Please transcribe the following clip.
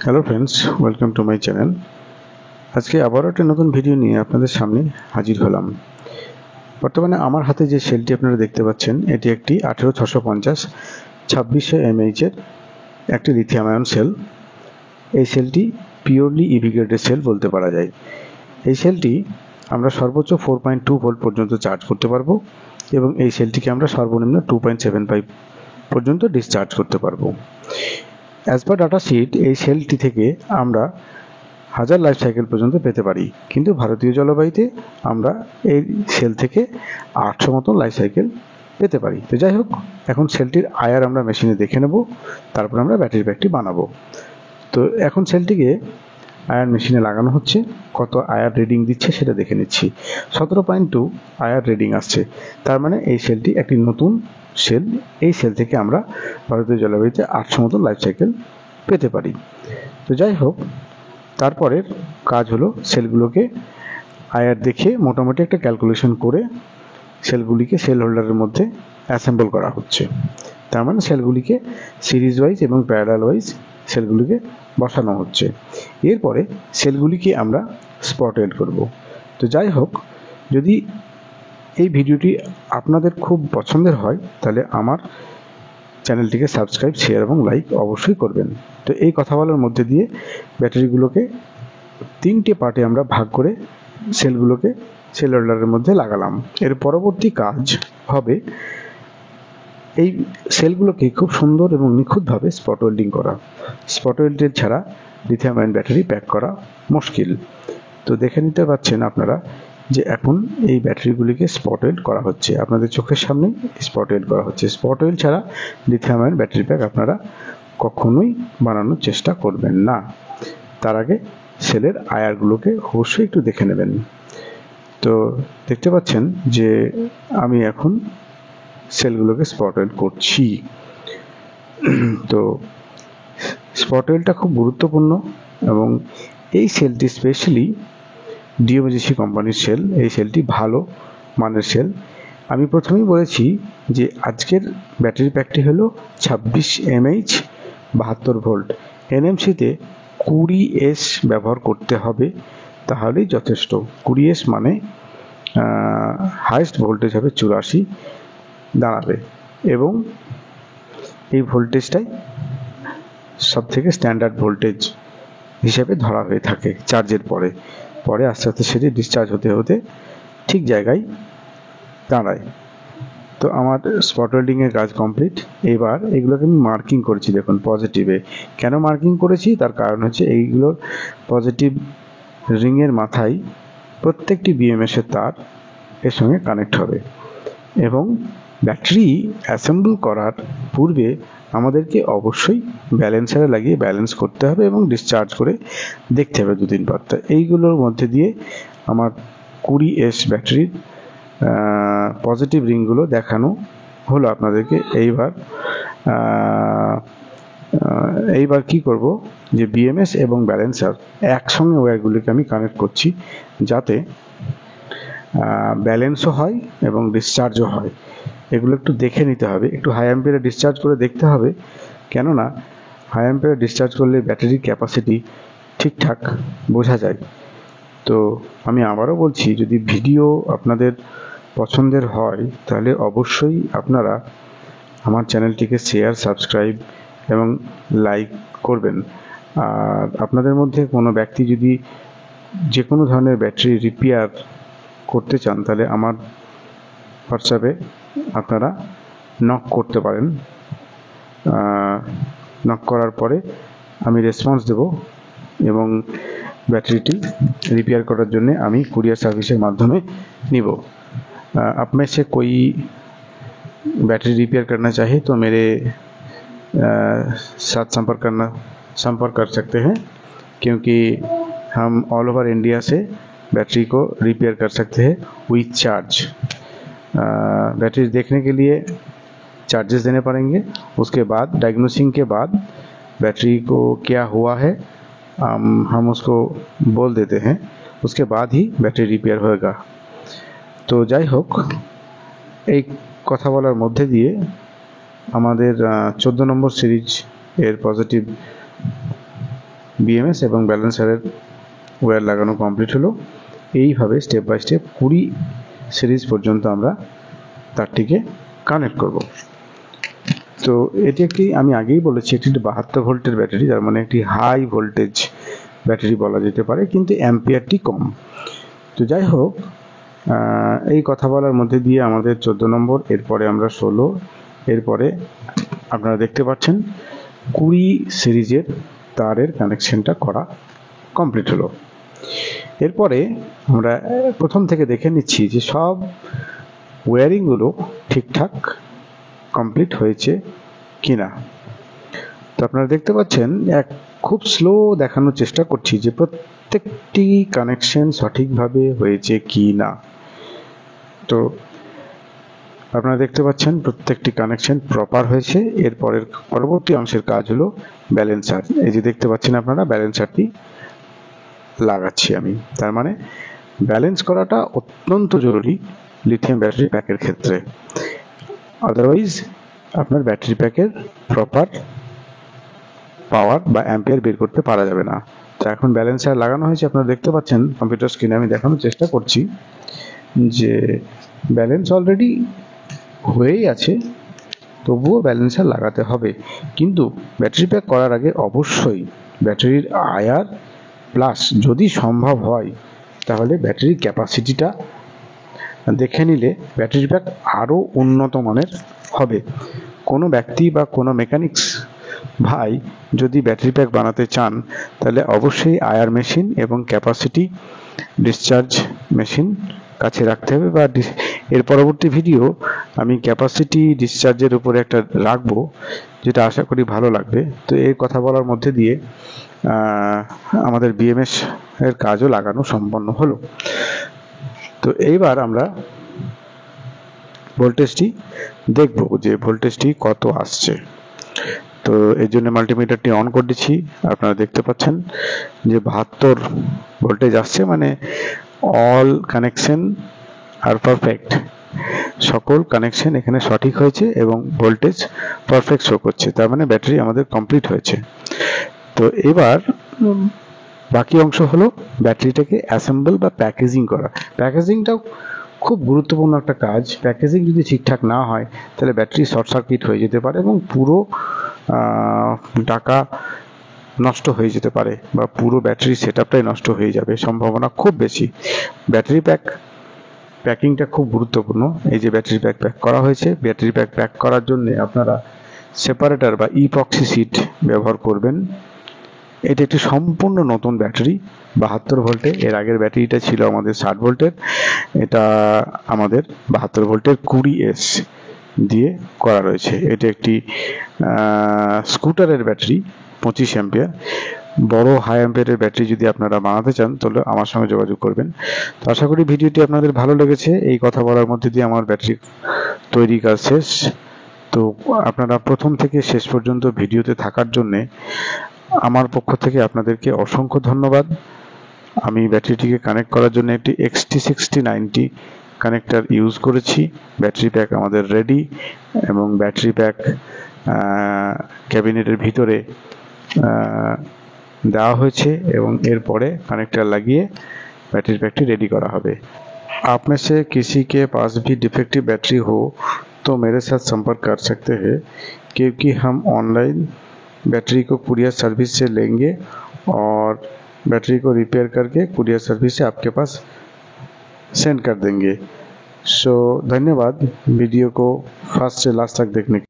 Hello friends, welcome to my channel. আজকে আবারও একটা নতুন ভিডিও নিয়ে আপনাদের সামনে হাজির হলাম। বর্তমানে আমার হাতে যে সেলটি আপনারা দেখতে পাচ্ছেন, এটি একটি 18650 2600 mAh এর একটি লিথিয়াম আয়ন সেল। এই সেলটি পিওরলি ইভি গ্রেডের সেল বলতে পারা যায়। এই সেলটি আমরা সর্বোচ্চ 4.2 ভোল্ট পর্যন্ত চার্জ করতে পারবো এবং এই সেলটিকে আমরা সর্বনিম্ন 2.75 পর্যন্ত ডিসচার্জ করতে পারবো। অ্যাজ পার ডাটা শিট, এই সেলটি থেকে আমরা 1000 লাইফ সাইকেল পর্যন্ত পেতে পারি, কিন্তু ভারতীয় জলবায়ুতে আমরা এই সেল থেকে 800 মতন লাইফ সাইকেল পেতে পারি। তো যাই হোক, এখন সেলটির আয়ার আমরা মেশিনে দেখে নেব, তারপর আমরা ব্যাটারি প্যাকটি বানাবো। তো এখন সেলটিকে আয়ার মেশিনে লাগানো হচ্ছে। কত আয়ার রিডিং দিচ্ছে সেটা দেখে নিচ্ছি। 17.2 আয়ার রিডিং আসছে, তার মানে এই সেলটি একটি নতুন সেল। এই সেল থেকে আমরা ভারতীয় জলবায়ুতে 800 মতন লাইফ সাইকেল পেতে পারি। তো যাই হোক, তারপরের কাজ হলো সেলগুলোকে আয়ার দেখে মোটামুটি একটা ক্যালকুলেশন করে সেলগুলিকে সেল হোল্ডারের মধ্যে অ্যাসেম্বল করা হচ্ছে। তার মানে সেলগুলিকে সিরিজ ওয়াইজ এবং প্যারালাল ওয়াইজ সেলগুলিকে বসানো হচ্ছে। এরপরে সেলগুলিকে আমরা স্পট ওয়েল্ড করব। তো যাই হোক, যদি এই ভিডিওটি আপনাদের খুব পছন্দের হয় তাহলে আমার চ্যানেলটিকে সাবস্ক্রাইব, শেয়ার এবং লাইক অবশ্যই করবেন। তো এই কথা বলার মধ্যে দিয়ে ব্যাটারিগুলোকে 3টে পার্টে আমরা ভাগ করে সেলগুলোকে সেল হোল্ডারের মধ্যে লাগালাম। এর পরবর্তী কাজ হবে এই সেলগুলোকে খুব সুন্দর এবং নিখুঁতভাবে স্পট ওয়েল্ডিং করা। স্পট ওয়েল্ডের ছাড়া লিথিয়াম আয়ন ব্যাটারি প্যাক করা মুশকিল। তো দেখে নিতে পাচ্ছেন আপনারা যে এখন এই ব্যাটারিগুলিকে স্পট ওয়েল্ড করা হচ্ছে, আপনাদের চোখের সামনেই স্পট ওয়েল্ড করা হচ্ছে। স্পট ওয়েল্ড ছাড়া লিথিয়াম আয়ন ব্যাটারি প্যাক আপনারা কখনোই বানানোর চেষ্টা করবেন না। তার আগে সেলের আয়ারগুলোকে অবশ্যই একটু দেখে নেবেন। তো দেখতে পাচ্ছেন যে আমি এখন সেলগুলোকে স্পট ওয়েল্ড করছি। তো স্পট ওয়েল্ডটা খুব গুরুত্বপূর্ণ এবং এই সেলটি স্পেশালি ডিওমেজিসি কোম্পানির সেল। এই সেলটি ভালো মানের সেল। আমি প্রথমেই বলেছি যে আজকের ব্যাটারি প্যাকটি হলো 26 mAh 72 ভোল্ট। এনএমসিতে 20S ব্যবহার করতে হবে, তাহলেই যথেষ্ট। 20S মানে হাইয়েস্ট ভোল্টেজ হবে 84 দাঁড়াবে এবং এই ভোল্টেজটাই সব থেকে স্ট্যান্ডার্ড ভোল্টেজ হিসেবে ধরা হয়ে থাকে চার্জের পরে। পরে আস্তে আস্তে সেটি ডিসচার্জ হতে হতে ঠিক জায়গায় দাঁড়ায়। তো আমার স্পট ওয়েল্ডিংয়ের কাজ কমপ্লিট। এবার এগুলোকে আমি মার্কিং করেছি, দেখুন পজিটিভে। কেন মার্কিং করেছি তার কারণ হচ্ছে এইগুলোর পজিটিভ রিংয়ের মাথায় প্রত্যেকটি বিএমএসের তার এর সঙ্গে কানেক্ট হবে এবং ব্যাটারি অ্যাসেম্বল করার পূর্বে আমাদেরকে অবশ্যই ব্যালেন্সারে লাগিয়ে ব্যালেন্স করতে হবে এবং ডিসচার্জ করে দেখতে হবে 2-3 বার। এইগুলোর মধ্যে দিয়ে আমার 20S ব্যাটারির পজিটিভ রিংগুলো দেখানো হলো আপনাদেরকে। এইবার কি করব যে বিএমএস এবং ব্যালেন্সার একসঙ্গে ওয়্যারগুলিকে আমি কানেক্ট করছি, যাতে ব্যালেন্সও হয় এবং ডিসচার্জও হয়। এগুলো একটু দেখে নিতে হবে, একটু হাই অ্যাম্পিয়ারে ডিসচার্জ করে দেখতে হবে, কেননা হাই অ্যাম্পিয়ারে ডিসচার্জ করলে ব্যাটারির ক্যাপাসিটি ঠিকঠাক বোঝা যায়। তো আমি আবারও বলছি, যদি ভিডিও আপনাদের পছন্দের হয় তাহলে অবশ্যই আপনারা আমার চ্যানেলটিকে শেয়ার, সাবস্ক্রাইব এবং লাইক করবেন। আর আপনাদের মধ্যে কোনো ব্যক্তি যদি যে কোনো ধরনের ব্যাটারি রিপেয়ার করতে চান তাহলে আমার হোয়াটসঅ্যাপে আপনারা নক করতে পারেন। নক করার পরে আমি রেসপন্স দেব এবং बैटरी रिपेयर करार जन्य आमी कुरियर सार्विसेर माध्यमे निब। आप में से कोई बैटरी रिपेयर करना चाहे तो मेरे साथ संपर्क कर सकते हैं, क्योंकि हम ऑल ओवर इंडिया से बैटरी को रिपेयर कर सकते हैं विथ चार्ज। बैटरी देखने के लिए चार्जेस देने पड़ेंगे। उसके बाद डायग्नोसिंग के बाद बैटरी को क्या हुआ है हम उसको बोल देते हैं, उसके बाद ही बैटरी रिपेयर होगा। तो যাই হোক, এই কথা বলার মধ্যে দিয়ে আমাদের 14 নম্বর সিরিজ এর পজিটিভ বিএমএস এবং ব্যালেন্সারের ওয়্যার লাগানো কমপ্লিট হলো। এইভাবে স্টেপ বাই স্টেপ 20 সিরিজ পর্যন্ত আমরা তারটিকে কানেক্ট করব। তো এটি একটি, আমি আগেই বলেছি, একটি 72 ভোল্টের ব্যাটারি, তার মানে একটি হাই ভোল্টেজ ব্যাটারি বলা যেতে পারে, কিন্তু অ্যাম্পিয়ারটি কম। তো যাই হোক, এই কথা বলার মধ্যে দিয়ে আমাদের 14 নম্বর, এরপরে আমরা 16, এরপরে আপনারা দেখতে পাচ্ছেন 20 সিরিজের তারের কানেকশনটা করা কমপ্লিট হলো। এরপরে আমরা প্রথম থেকে দেখে নিচ্ছি যে সব ওয়্যারিংগুলো ঠিকঠাক কমপ্লিট হয়েছে কিনা। তো আপনারা দেখতে পাচ্ছেন খুব স্লো দেখানোর চেষ্টা করছি যে প্রত্যেকটি কানেকশন সঠিকভাবে হয়েছে কি না। তো আপনারা দেখতে পাচ্ছেন প্রত্যেকটি কানেকশন প্রপার হয়েছে। এরপরের পরবর্তী অংশের কাজ হলো ব্যালেন্সার। এই যে দেখতে পাচ্ছেন আপনারা, ব্যালেন্সারটি লাগাচ্ছি আমি। তার মানে ব্যালেন্স করাটা অত্যন্ত জরুরি লিথিয়াম ব্যাটারি প্যাকের ক্ষেত্রে, আদারওয়াইজ আপনার ব্যাটারি প্যাকের প্রপার পাওয়ার বা অ্যাম্পিয়ার বের করতে পারা যাবে না। তো এখন ব্যালেন্সার লাগানো হয়েছে, আপনারা দেখতে পাচ্ছেন কম্পিউটার স্ক্রিনে। আমি দেখানোর চেষ্টা করছি যে ব্যালেন্স অলরেডি হয়েই আছে, তবুও ব্যালেন্সার লাগাতে হবে। কিন্তু ব্যাটারি প্যাক করার আগে অবশ্যই ব্যাটারির আয়ার প্লাস, যদি সম্ভব হয় তাহলে ব্যাটারির ক্যাপাসিটিটা দেখে নিলে ব্যাটারি প্যাক আরও উন্নত মানের হবে। কোনো ব্যক্তি বা কোনো মেকানিক্স ভাই যদি ব্যাটারি প্যাক বানাতে চান, তাহলে অবশ্যই আয়ার মেশিন এবং ক্যাপাসিটি ডিসচার্জ মেশিন কাছে রাখতে হবে। বা এর পরবর্তী ভিডিও আমি ক্যাপাসিটি ডিসচার্জের উপরে একটা রাখবো, যেটা আশা করি ভালো লাগবে। তো এই কথা বলার মধ্যে দিয়ে আমাদের বিএমএস এর কাজও লাগানো সম্পন্ন হলো। তো এইবার আমরা ভোল্টেজটি দেখব যে ভোল্টেজটি কত আসছে। তো এর জন্য মাল্টিমিটারটি অন করে দিচ্ছি। আপনারা দেখতে পাচ্ছেন যে 72 ভোল্টেজ আসছে, মানে অল কানেকশন আর পারফেক্ট। সকল কানেকশন এখানে সঠিক হয়েছে এবং ভোল্টেজ পারফেক্ট শো করছে, তার মানে ব্যাটারি আমাদের কমপ্লিট হয়েছে। তো এবার বাকি অংশ হলো ব্যাটারিটাকে অ্যাসেম্বল বা প্যাকেজিং করা। প্যাকেজিংটাও খুব গুরুত্বপূর্ণ একটা কাজ। প্যাকেজিং যদি ঠিকঠাক না হয় তাহলে ব্যাটারি শর্ট সার্কিট হয়ে যেতে পারে এবং পুরো টাকা নষ্ট হয়ে যেতে পারে, বা পুরো ব্যাটারি সেটআপটাই নষ্ট হয়ে যাবে, সম্ভাবনা খুব বেশি। ব্যাটারি প্যাকিংটা খুব গুরুত্বপূর্ণ। এই যে ব্যাটারি প্যাক করা হয়েছে, ব্যাটারি প্যাক করার জন্য আপনারা সেপারেটর বা ইপক্সি সিট ব্যবহার করবেন। এটি একটি সম্পূর্ণ নতুন ব্যাটারি, 72 ভোল্টে। এর আগের ব্যাটারিটা ছিল আমাদের 60 ভোল্টের, এটা আমাদের 72 ভোল্টের 20S দিয়ে করা রয়েছে। এটি একটি স্কুটারের ব্যাটারি, 25 অ্যাম্পিয়ার। বড় হাই অ্যাম্পিয়ারের ব্যাটারি যদি আপনারা বানাতে চান তাহলে আমার সঙ্গে যোগাযোগ করবেন। তো আশা করি ভিডিওটি আপনাদের ভালো লেগেছে। এই কথা বলার মধ্যে দিয়ে আমার ব্যাটারি তৈরি কাজ শেষ। তো আপনারা প্রথম থেকে শেষ পর্যন্ত ভিডিওতে থাকার জন্যে আমার পক্ষ থেকে আপনাদেরকে অসংখ্য ধন্যবাদ। আমি ব্যাটারিটিকে কানেক্ট করার জন্য একটি XT6090 কানেক্টর ইউজ করেছি। ব্যাটারি প্যাক আমাদের রেডি এবং ব্যাটারি প্যাক ক্যাবিনেটের ভিতরে দেওয়া হয়েছে এবং এরপরে কানেক্টর লাগিয়ে बैटरी पैकटी रेडी करा होबे। आप में से किसी के पास भी डिफेक्टिव बैटरी हो तो मेरे साथ संपर्क कर सकते हैं, क्योंकि हम ऑनलाइन बैटरी को कुरियर सर्विस से लेंगे और बैटरी को रिपेयर करके कुरियर सर्विस से आपके पास सेंड कर देंगे। सो धन्यवाद वीडियो को फर्स्ट से लास्ट तक देखने के लिए।